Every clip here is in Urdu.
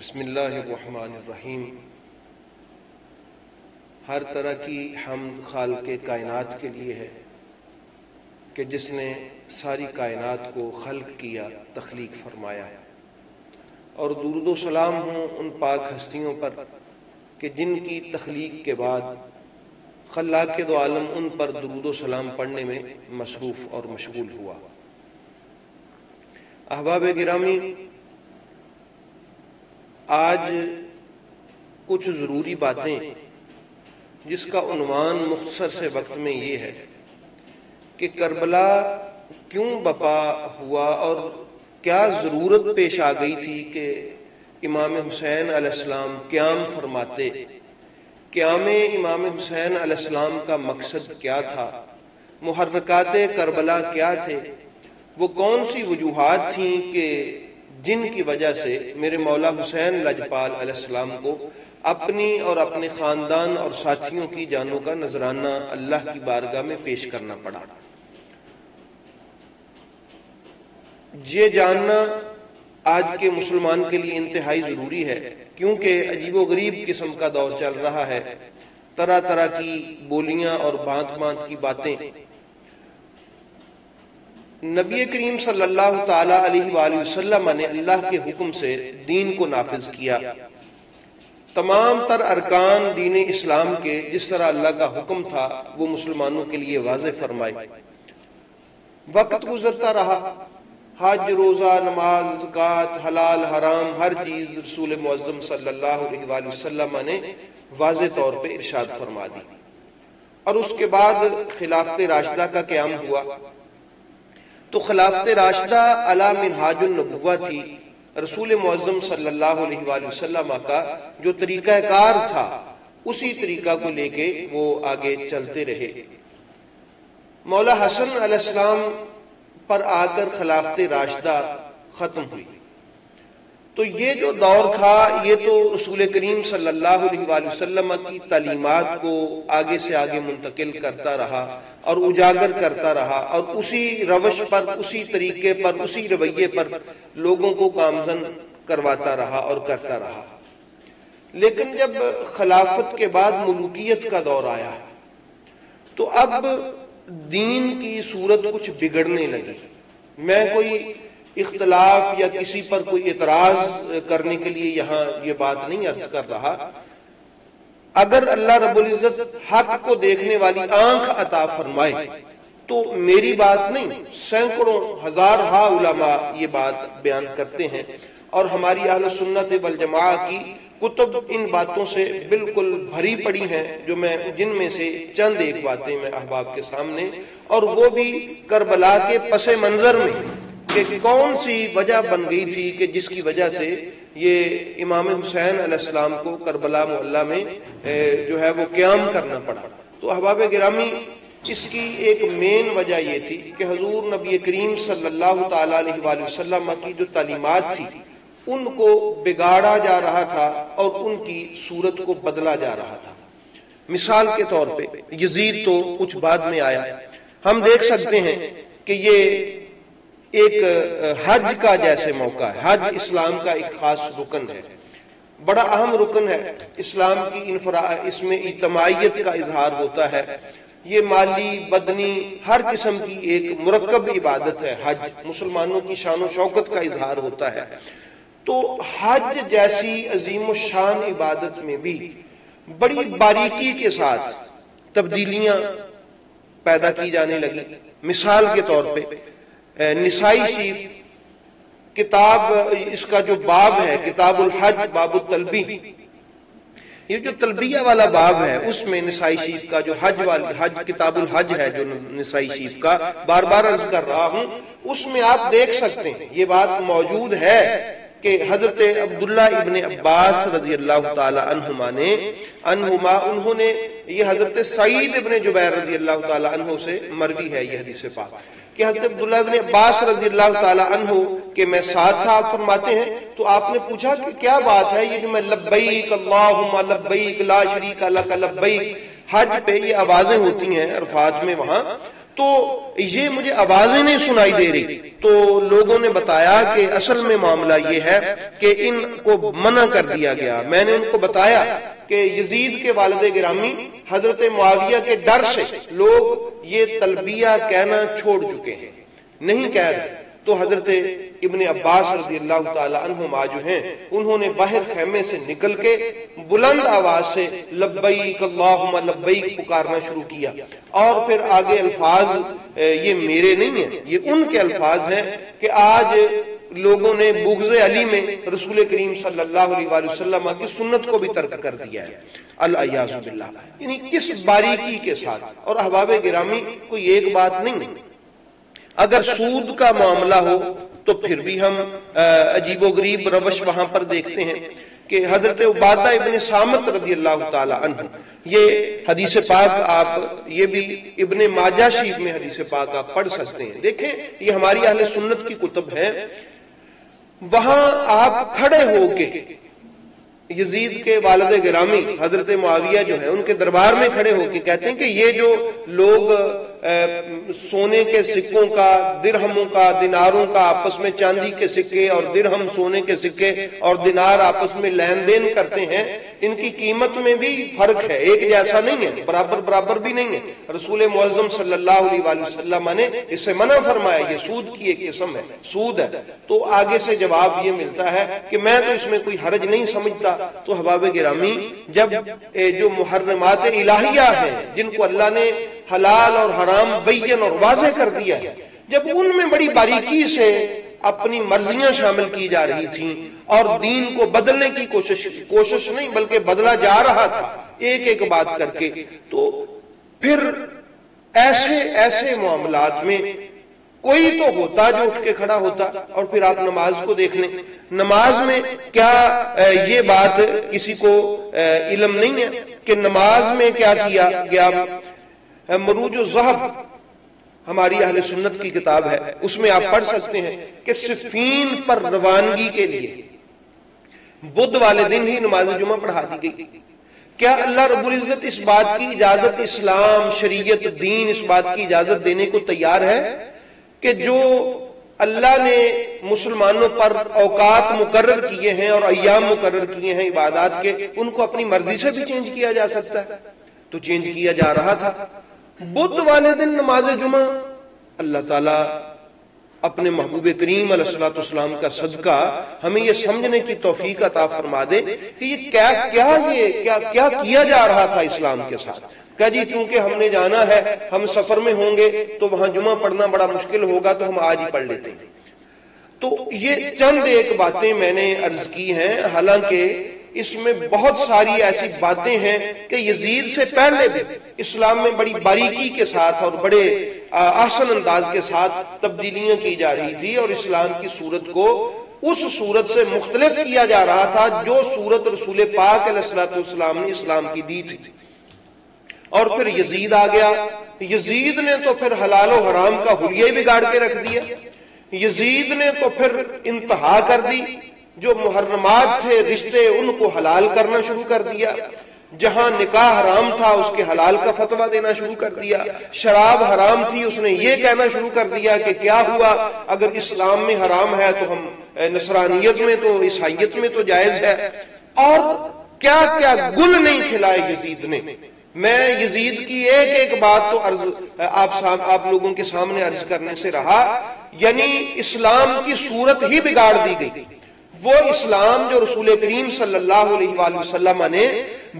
بسم اللہ الرحمن الرحیم۔ ہر طرح کی حمد خالق کائنات کے لیے ہے کہ جس نے ساری کائنات کو خلق کیا، تخلیق فرمایا، اور درود و سلام ہوں ان پاک ہستیوں پر کہ جن کی تخلیق کے بعد خلاق دو عالم ان پر درود و سلام پڑھنے میں مصروف اور مشغول ہوا۔ احباب گرامی، آج کچھ ضروری باتیں جس کا عنوان مختصر سے وقت میں یہ ہے کہ کربلا کیوں بپا ہوا اور کیا ضرورت پیش آ گئی تھی کہ امام حسین علیہ السلام قیام فرماتے۔ قیام امام حسین علیہ السلام کا مقصد کیا تھا، محرکات کربلا کیا تھے، وہ کون سی وجوہات تھیں کہ جن کی وجہ سے میرے مولا حسین لجپال علیہ السلام کو اپنی اور اپنے خاندان اور ساتھیوں کی جانوں کا نذرانہ اللہ کی بارگاہ میں پیش کرنا پڑا۔ یہ جاننا آج کے مسلمان کے لیے انتہائی ضروری ہے، کیونکہ عجیب و غریب قسم کا دور چل رہا ہے، طرح طرح کی بولیاں اور بانت بانت کی باتیں۔ نبی کریم صلی اللہ تعالی علیہ وآلہ وسلم نے اللہ کے حکم سے دین کو نافذ کیا۔ تمام تر ارکان دین اسلام کے جس طرح اللہ کا حکم تھا وہ مسلمانوں کے لیے واضح فرمائے۔ وقت گزرتا رہا، حج، روزہ، نماز، زکوٰۃ، حلال حرام ہر چیز رسول معظم صلی اللہ علیہ وآلہ وسلم نے واضح طور پہ ارشاد فرما دی، اور اس کے بعد خلافت راشدہ کا قیام ہوا۔ تو خلافت راشدہ علی منہاج النبوہ تھی، رسول معظم صلی اللہ علیہ وآلہ وسلم کا جو طریقہ کار تھا اسی طریقہ کو لے کے وہ آگے چلتے رہے۔ مولا حسن علیہ السلام پر آ کر خلافت راشدہ ختم ہوئی۔ تو یہ جو دور تھا یہ تو رسول کریم صلی اللہ علیہ وآلہ وسلم کی تعلیمات کو آگے سے آگے منتقل کرتا رہا اور اجاگر کرتا رہا، اور اسی روش پر، اسی طریقے پر، اسی رویے پر لوگوں کو گامزن کرواتا رہا اور کرتا رہا۔ لیکن جب خلافت کے بعد ملوکیت کا دور آیا تو اب دین کی صورت کچھ بگڑنے لگی۔ میں کوئی اختلاف یا کسی پر کوئی اعتراض کرنے کے لیے یہاں یہ بات نہیں عرض کر رہا۔ اگر اللہ رب العزت حق کو دیکھنے والی آنکھ عطا فرمائے تو میری بات نہیں، سینکڑوں ہزارہا علماء یہ بات بیان کرتے ہیں، اور ہماری اہل سنت والجماعہ کی کتب ان باتوں سے بالکل بھری پڑی ہیں، جو میں جن میں سے چند ایک باتیں میں احباب کے سامنے، اور وہ بھی کربلا کے پس منظر میں کہ کون سی وجہ بن گئی تھی کہ جس کی وجہ سے یہ امام حسین علیہ السلام کو کربلا محلہ میں جو ہے وہ قیام کرنا پڑا۔ تو احباب گرامی، اس کی ایک مین وجہ یہ تھی کہ حضور نبی کریم صلی اللہ تعالی علیہ وآلہ وسلم کی جو تعلیمات تھی ان کو بگاڑا جا رہا تھا اور ان کی صورت کو بدلا جا رہا تھا۔ مثال کے طور پہ یزید تو کچھ بعد میں آیا، ہم دیکھ سکتے ہیں کہ یہ ایک حج کا جیسے موقع ہے۔ حج اسلام کا ایک خاص رکن ہے، بڑا اہم رکن ہے اسلام کی اس میں اجتماعیت کا اظہار ہوتا ہے۔ یہ مالی، بدنی، ہر قسم کی ایک مرکب عبادت ہے۔ حج مسلمانوں کی شان و شوکت کا اظہار ہوتا ہے۔ تو حج جیسی عظیم الشان عبادت میں بھی بڑی باریکی کے ساتھ تبدیلیاں پیدا کی جانے لگی۔ مثال کے طور پہ نسائی شریف کتاب، اس کا جو باب ہے کتاب الحج باب التلبی، یہ جو تلبیہ والا باب ہے اس میں نسائی شریف کا جو حج کتاب الحج ہے جو نسائی شریف کا بار بار عرض کر رہا ہوں، اس میں آپ دیکھ سکتے ہیں یہ بات موجود ہے کہ حضرت عبداللہ ابن عباس رضی اللہ تعالی عنہما انہوں نے یہ حضرت سعید ابن جبیر رضی اللہ تعالی عنہ سے مروی ہے یہ حدیث پاک کہ حضرت عبداللہ ابن عباس رضی اللہ تعالی عنہ کہ میں ساتھ تھا، آپ فرماتے ہیں تو آپ نے پوچھا کہ کیا بات ہے یہ کہ میں لبیک اللہم لبیک لا شریک لک لبیک، حج پہ یہ آوازیں ہوتی ہیں عرفات میں وہاں، تو یہ مجھے آوازیں نہیں سنائی دے رہی. تو لوگوں نے بتایا کہ اصل میں معاملہ یہ ہے کہ ان کو منع کر دیا گیا. میں نے ان کو بتایا کہ یزید کے والد گرامی حضرت معاویہ کے ڈر سے لوگ یہ تلبیہ کہنا چھوڑ چکے ہیں, نہیں کہہ رہے. تو حضرت ابن عباس رضی اللہ تعالی عنہما جو ہیں انہوں نے باہر خیمے سے نکل کے بلند آواز سے لبیک اللہم لبیک پکارنا شروع کیا. اور پھر آگے الفاظ یہ میرے نہیں ہیں, یہ ان کے الفاظ ہیں کہ آج لوگوں نے بغض علی میں رسول کریم صلی اللہ علیہ وآلہ وسلم کی سنت کو بھی ترک کر دیا ہے, العیاذ باللہ. یعنی کس باریکی کے ساتھ. اور احباب گرامی کوئی ایک بات نہیں, اگر سود کا معاملہ ہو تو پھر بھی ہم عجیب و غریب روش وہاں پر دیکھتے ہیں کہ حضرت عبادہ ابن صامت رضی اللہ تعالی عنہ, یہ حدیث پاک آپ یہ بھی ابن ماجہ شریف میں حدیث پاک آپ پڑھ سکتے ہیں. دیکھیں یہ ہماری اہل سنت کی کتب ہے, وہاں آپ کھڑے ہو کے یزید کے والد گرامی حضرت معاویہ جو ہیں ان کے دربار میں کھڑے ہو کے کہتے ہیں کہ یہ جو لوگ سونے کے سکوں کا, درہموں کا, دیناروں کا آپس میں چاندی کے سکے اور درہم سونے کے سکے اور دینار آپس میں لین دین کرتے ہیں, ان کی قیمت میں بھی فرق ہے, ایک جیسا نہیں ہے, برابر بھی نہیں ہے. رسول معظم صلی اللہ علیہ وآلہ وسلم نے اسے منع فرمایا, یہ سود کی ایک قسم ہے, سود ہے. تو آگے سے جواب یہ ملتا ہے کہ میں تو اس میں کوئی حرج نہیں سمجھتا. تو احباب گرامی جب جو محرمات الہیہ ہیں جن کو اللہ نے حلال اور حرام بین اور واضح کر دیا ہے, جب ان میں بڑی باریکی سے اپنی مرضیاں شامل کی جا رہی تھیں اور دین کو بدلنے کی کوشش نہیں بلکہ بدلا جا رہا تھا ایک ایک بات کر کے, تو پھر ایسے معاملات میں کوئی تو ہوتا جو اٹھ کے کھڑا ہوتا. اور پھر آپ نماز کو دیکھ لیں, نماز میں کیا یہ بات کسی کو علم نہیں ہے کہ نماز میں کیا کیا گیا. مروج الذہب ہماری اہل سنت کی کتاب ہے, اس میں آپ پڑھ سکتے ہیں کہ صفین پر روانگی کے لیے بدھ والے دن ہی نماز جمعہ پڑھا دی گئی. کیا اللہ رب العزت اس بات کی اجازت, اسلام شریعت دین اس بات کی اجازت دینے کو تیار ہے کہ جو اللہ نے مسلمانوں پر اوقات مقرر کیے ہیں اور ایام مقرر کیے ہیں عبادات کے, ان کو اپنی مرضی سے بھی چینج کیا جا سکتا ہے؟ تو چینج کیا جا رہا تھا. بدھ والے دن نماز جمعہ, اللہ تعالیٰ اپنے محبوب کریم علیہ الصلوۃ والسلام کا صدقہ ہمیں یہ سمجھنے کی توفیق عطا فرما دے کہ یہ کیا کیا جا رہا تھا اسلام کے ساتھ. کہ جی چونکہ ہم نے جانا ہے, ہم سفر میں ہوں گے تو وہاں جمعہ پڑھنا بڑا مشکل ہوگا تو ہم آج ہی پڑھ لیتے ہیں. تو یہ چند ایک باتیں میں نے عرض کی ہیں, حالانکہ اس میں بہت ساری ایسی باتیں ہیں کہ یزید سے پہلے بھی اسلام میں بڑی باریکی کے ساتھ اور بڑے احسن انداز کے ساتھ تبدیلیاں کی جا رہی تھی اور اسلام کی صورت کو اس صورت سے مختلف کیا جا رہا تھا جو صورت رسول پاک علیہ الصلوۃ والسلام نے اسلام کی دی تھی. اور پھر یزید آ گیا, یزید نے تو پھر حلال و حرام کا حلیہ بگاڑ کے رکھ دیا. یزید نے تو پھر انتہا کر دی, جو محرمات تھے رشتے ان کو حلال کرنا شروع کر دیا. جہاں نکاح حرام تھا اس کے حلال کا فتویٰ دینا شروع کر دیا. شراب حرام تھی, اس نے یہ کہنا شروع کر دیا کہ کیا ہوا اگر اسلام میں حرام ہے تو ہم نصرانیت میں تو عیسائیت میں تو جائز ہے. اور کیا کیا گل نہیں کھلائے یزید نے. میں یزید کی ایک ایک بات تو آپ لوگوں کے سامنے عرض کرنے سے رہا, یعنی اسلام کی صورت ہی بگاڑ دی گئی. وہ اسلام جو رسول کریم صلی اللہ علیہ وآلہ وسلم نے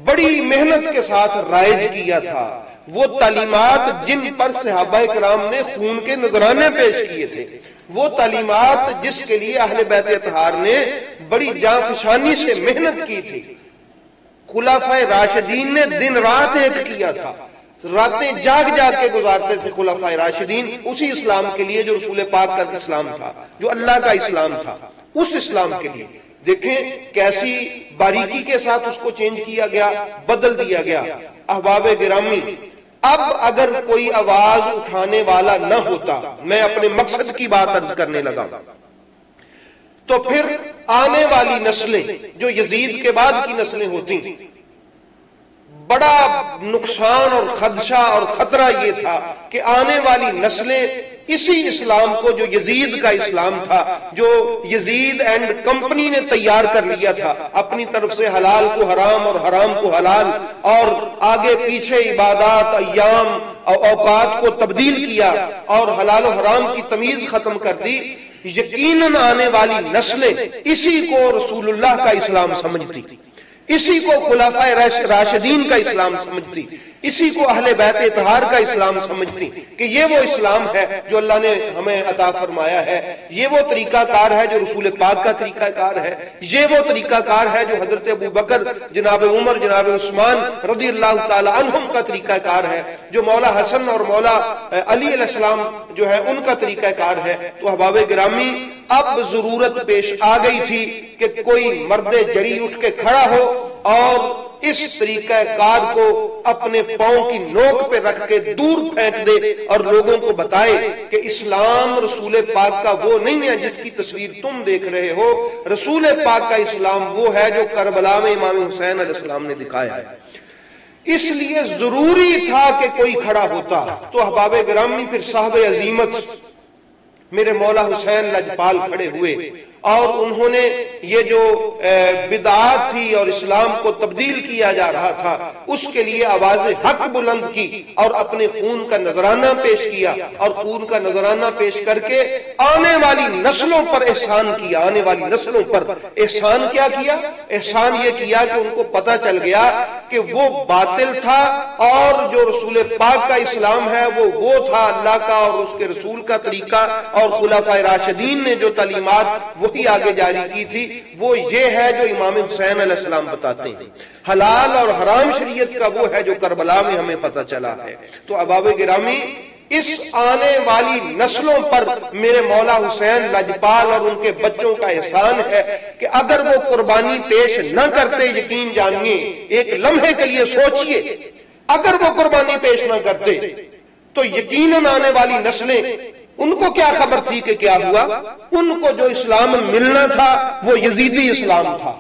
بڑی محنت کے ساتھ رائج کیا تھا, وہ تعلیمات جن پر صحابہ کرام نے خون کے نذرانے پیش کیے تھے, وہ تعلیمات جس کے لیے اہل بیت اطہار نے بڑی جانفشانی سے محنت کی تھی. خلفائے راشدین نے دن رات ایک کیا تھا, راتیں جاگ کے گزارتے تھے خلفائے راشدین اسی اسلام کے لیے جو رسول پاک کا اسلام تھا, جو اللہ کا اسلام تھا, اس اسلام کے لیے. دیکھیں کیسی باریکی کے ساتھ اس کو چینج کیا گیا, بدل دیا گیا. احباب گرامی, اب اگر کوئی آواز اٹھانے والا نہ ہوتا, میں اپنے مقصد کی بات عرض کرنے لگا, تو پھر آنے والی نسلیں جو یزید کے بعد کی نسلیں ہوتی بڑا نقصان اور خدشہ اور خطرہ یہ تھا کہ آنے والی نسلیں اسی اسلام کو، جو یزید کا اسلام تھا، جو یزید اینڈ کمپنی نے تیار کر لیا تھا، اپنی طرف سے حلال کو حرام اور حرام کو حلال، اور آگے پیچھے عبادات، ایام، اوقات کو تبدیل کیا اور حلال و حرام کی تمیز ختم کر دی. یقیناً آنے والی نسلیں اسی کو رسول اللہ کا اسلام سمجھتی، اسی کو خلفائے راشدین کا اسلام سمجھتی، اسی کو اہل بیت اطہار کا اسلام سمجھتی کہ یہ وہ اسلام ہے جو اللہ نے ہمیں عطا فرمایا ہے، یہ وہ طریقہ کار ہے جو رسول پاک کا طریقہ کار ہے، یہ وہ طریقہ کار ہے جو حضرت ابو بکر، جناب عمر، جناب عثمان رضی اللہ تعالی عنہم کا طریقہ کار ہے، جو مولا حسن اور مولا علی علیہ السلام جو ہے ان کا طریقہ کار ہے. تو احباب گرامی، اب ضرورت پیش آ گئی تھی کہ کوئی مرد جری اٹھ کے کھڑا ہو اور اس طریقہ کار کو اپنے پاؤں کی نوک پہ رکھ کے دور پھینک دے اور لوگوں کو بتائے کہ اسلام رسول پاک کا وہ نہیں ہے جس کی تصویر تم دیکھ رہے ہو. رسول پاک کا اسلام وہ ہے جو کربلا میں امام حسین علیہ السلام نے دکھایا ہے. اس لیے ضروری تھا کہ کوئی کھڑا ہوتا. تو احباب گرامی، پھر صاحب عظیمت میرے مولا حسین لجپال کھڑے ہوئے اور انہوں نے یہ جو بدعات تھی اور اسلام کو تبدیل کیا جا رہا تھا اس کے لیے آواز حق بلند کی اور اپنے خون کا نذرانہ پیش کیا، اور خون کا نذرانہ پیش کر کے آنے والی نسلوں پر احسان کیا. آنے والی نسلوں پر احسان کیا کیا؟ احسان یہ کیا کہ ان کو پتہ چل گیا کہ وہ باطل تھا اور جو رسول پاک کا اسلام ہے وہ تھا اللہ کا اور اس کے رسول کا طریقہ، اور خلفائے راشدین نے جو تعلیمات وہی آگے جاری کی تھی وہ یہ ہے جو امام حسین علیہ السلام بتاتے ہیں. حلال اور حرام شریعت کا وہ ہے جو کربلا میں ہمیں پتہ چلا ہے. تو احباب گرامی، اس آنے والی نسلوں پر میرے مولا حسین لجپال اور ان کے بچوں کا احسان ہے کہ اگر وہ قربانی پیش نہ کرتے، یقین جانیے، ایک لمحے کے لیے سوچئے، اگر وہ قربانی پیش نہ کرتے تو یقیناً آنے والی نسلیں، ان کو کیا خبر تھی کہ کیا ہوا؟ ان کو جو اسلام ملنا تھا وہ یزیدی اسلام تھا،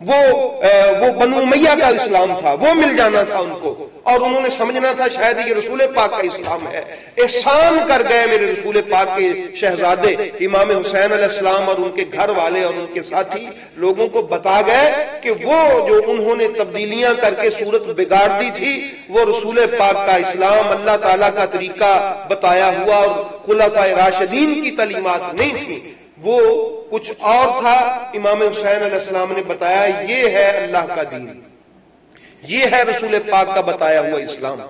وہ بنو امیہ کا اسلام تھا، وہ مل جانا تھا ان کو، اور انہوں نے سمجھنا تھا شاید یہ رسول پاک کا اسلام ہے. احسان کر گئے میرے رسول پاک کے شہزادے امام حسین علیہ السلام اور ان کے گھر والے اور ان کے ساتھی لوگوں کو بتا گئے کہ وہ جو انہوں نے تبدیلیاں کر کے صورت بگاڑ دی تھی وہ رسول پاک کا اسلام اللہ تعالیٰ کا طریقہ بتایا ہوا اور خلفائے راشدین کی تعلیمات نہیں تھی، وہ کچھ اور تھا. امام حسین علیہ السلام نے بتایا یہ ہے اللہ کا دین، یہ ہے رسول پاک کا بتایا ہوا اسلام،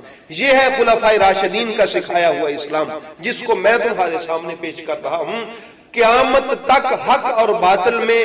یہ ہے خلفائے راشدین کا سکھایا ہوا اسلام جس کو میں تمہارے سامنے پیش کر رہا ہوں. قیامت تک حق اور باطل میں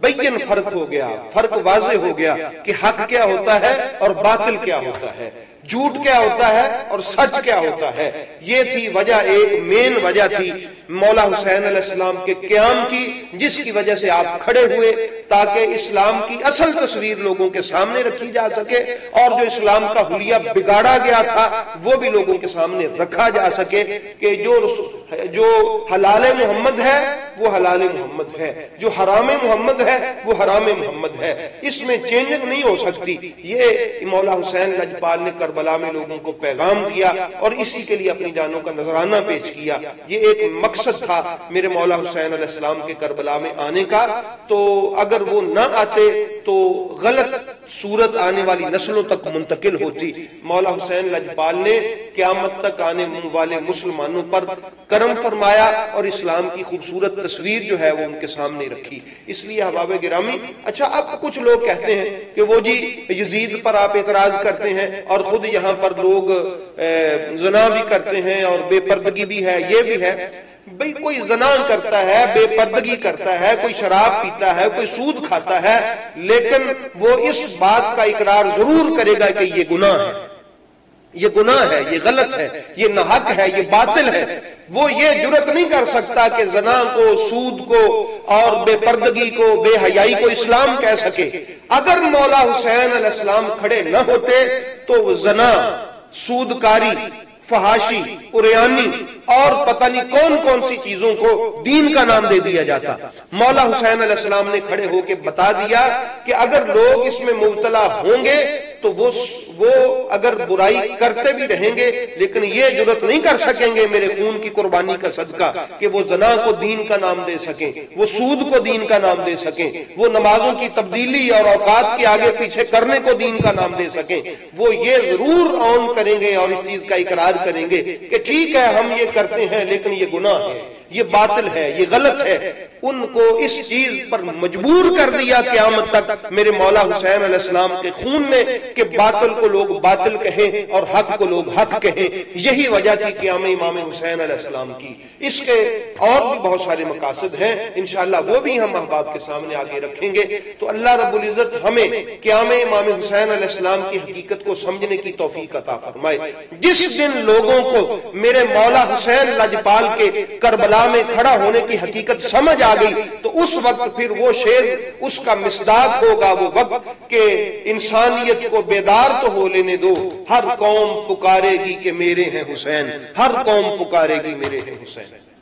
بین فرق ہو گیا، فرق واضح ہو گیا کہ حق کیا ہوتا ہے اور باطل کیا ہوتا ہے، جھوٹ کیا ہوتا ہے اور سچ کیا ہوتا ہے. یہ تھی وجہ، ایک مین وجہ تھی مولا حسین علیہ السلام کے قیام کی، جس کی وجہ سے آپ کھڑے ہوئے تاکہ اسلام کی اصل تصویر لوگوں کے سامنے رکھی جا سکے اور جو اسلام کا حلیہ بگاڑا گیا تھا وہ بھی لوگوں کے سامنے رکھا جا سکے کہ جو حلال محمد ہے وہ حلال محمد ہے، جو حرام محمد ہے وہ حرام محمد ہے، اس میں چینجنگ نہیں ہو سکتی. یہ مولا حسین لجپال نے کربلا میں لوگوں کو پیغام دیا اور اسی کے لیے اپنی جانوں کا نذرانہ پیش کیا. یہ ایک مقصد تھا میرے مولا حسین علیہ السلام کے کربلا میں آنے کا. تو اگر وہ نہ آتے تو غلط صورت آنے والی نسلوں تک منتقل ہوتی. مولا حسین لجپال نے قیامت تک آنے والے مسلمانوں پر کرم فرمایا اور اسلام کی خوبصورت تصویر جو ہے وہ ان کے سامنے رکھی. اس لیے احباب گرامی، اچھا اب کچھ لوگ کہتے ہیں کہ وہ جی یزید پر آپ اعتراض کرتے ہیں اور خود یہاں پر لوگ زنا بھی کرتے ہیں اور بے پردگی بھی ہے، یہ بھی ہے. بھئی کوئی زنا کرتا ہے، بے پردگی کرتا ہے، کوئی شراب پیتا ہے، کوئی سود کھاتا ہے، لیکن وہ اس بات کا اقرار ضرور کرے گا کہ یہ گناہ ہے، یہ گناہ ہے، یہ غلط ہے، یہ ناحق ہے، یہ باطل ہے. وہ یہ جرات نہیں کر سکتا کہ زنا کو، سود کو اور بے پردگی کو، بے حیائی کو اسلام کہہ سکے. اگر مولا حسین علیہ السلام کھڑے نہ ہوتے تو زنا، سودکاری، فحاشی، عریانی اور پتہ نہیں کون کون سی چیزوں کو دین کا نام دے دیا جاتا. مولا حسین علیہ السلام نے کھڑے ہو کے بتا دیا کہ اگر لوگ اس میں مبتلا ہوں گے تو وہ اگر برائی کرتے بھی رہیں گے لیکن یہ جرت نہیں کر سکیں گے میرے خون کی قربانی کا صدقہ کہ وہ زنا کو دین کا نام دے سکیں، وہ سود کو دین کا نام دے سکیں، وہ نمازوں کی تبدیلی اور اوقات کے آگے پیچھے کرنے کو دین کا نام دے سکیں۔ وہ یہ ضرور اون کریں گے اور اس چیز کا اقرار کریں گے کہ ٹھیک ہے ہم یہ کرتے ہیں لیکن یہ گناہ ہے، یہ باطل ہے، یہ غلط ہے۔ ان کو اس چیز پر مجبور کر دیا قیامت تک میرے مولا حسین علیہ السلام کے خون نے کہ باطل کو لوگ باطل کہیں اور حق کو لوگ حق کہیں۔ یہی وجہ تھی قیام امام حسین علیہ السلام کی۔ اس کے اور بھی بہت سارے مقاصد ہیں، انشاءاللہ وہ بھی ہم احباب کے سامنے آگے رکھیں گے۔ تو اللہ رب العزت ہمیں قیام امام حسین علیہ السلام کی حقیقت کو سمجھنے کی توفیق عطا فرمائے۔ جس دن لوگوں کو میرے مولا حسین لاجپال کے کربلا میں کھڑا ہونے کی حقیقت سمجھ آ گئی تو اس وقت پھر وہ شعر اس کا مصداق ہوگا، وہ وقت کہ انسانیت کو بیدار تو ہو لینے دو، ہر قوم پکارے گی کہ میرے ہیں حسین، ہر قوم پکارے گی میرے ہیں حسین۔